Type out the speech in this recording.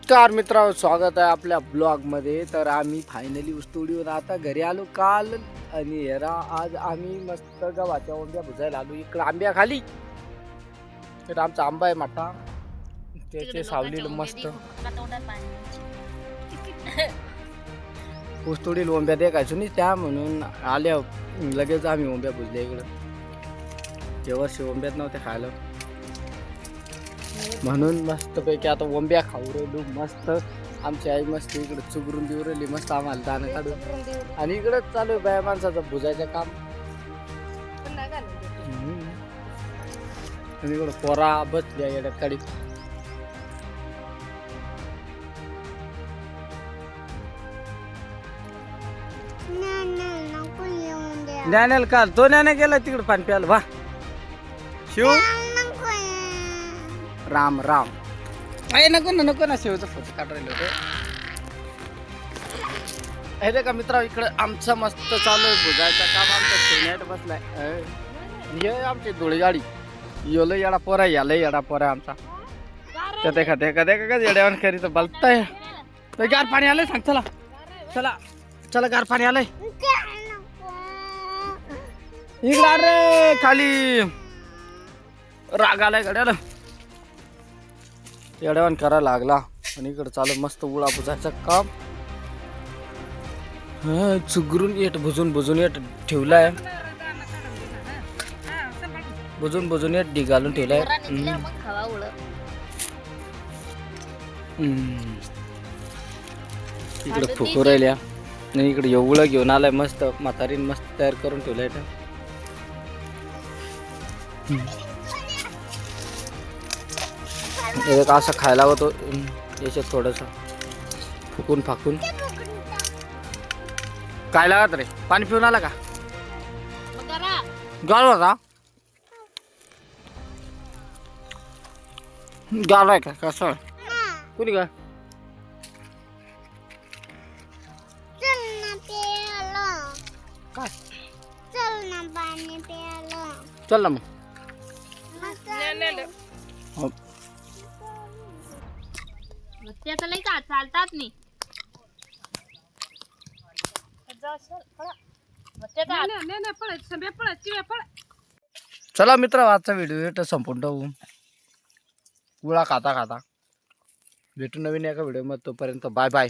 नमस्कार मित्रांनो, स्वागत आहे आपल्या ब्लॉगमध्ये. तर आम्ही फायनली स्टुडिओवर आता घरी आलो काल आणि हेरा आज आम्ही मस्त गव्हाच्या ओंब्या भुजायला आलो. इकडं आंब्या खाली तर आमचा आंबा आहे मोठा, त्याचे सावलीला मस्त ऊसतोडील ओंब्या देखायचो नाही त्या म्हणून आल्या लगेच आम्ही ओंब्या भुजल्या. इकडं जेव्हा ओंब्यात नव्हत्या खायला म्हणून मस्तपैकी आता ओंब्या खाऊ राहिलो. मस्त आमची आई मस्त इकडे चुगरून देऊ राहिली मस्त आम्हाला दाणं काढून. आणि इकडंच चालू आहे बाया माणसाचं भुजायचं काम. आणि इकडं पोरा बसल्या येड्यात काढी. ज्ञानेल का तो ज्ञाने गेला तिकडे पाणी प्यायला. वा शिव राम राम. अरे नको ना शिवचा फोटो काढायला होते. हे का मित्रा इकडे आमचं मस्त चालू आहे भुजायचं काम. आमचा शेण्यात बसलाय. हे आमची धुळी गाडी योला येडा पोरा याला येडा पोरा आमचा. ते का येड्यावर करी तर बलताय. गार पाणी आलंय सांग. चला चला चला गार पाणी आलंय इकडे. अरे खाली राग आलाय गड्याला येड्यावान करायला लागला. आणि इकडे चालू मस्त उळा भुजायचं काम. चुगरून येट भुजून येट ठेवलाय. भुजून येट डी घालून ठेवलाय. इकडे फुकू राहिल्या आणि इकडे एवढं घेऊन आलाय मस्त म्हातारीन मस्त तयार करून ठेवलाय. एक असं खायला होतो याच्यात थोडस फुकून फाकून. काय लागत रे? पाणी पिऊन आला का? गाळ होता गाळ आहे का कसं कुणी का? चल ना मग. त्याचं लई का चालतात नाही. चला मित्र आजचा व्हिडिओ संपूर्ण ठेवू. गुळा खाता भेटू नवीन एका व्हिडिओ मध्ये. तोपर्यंत बाय बाय.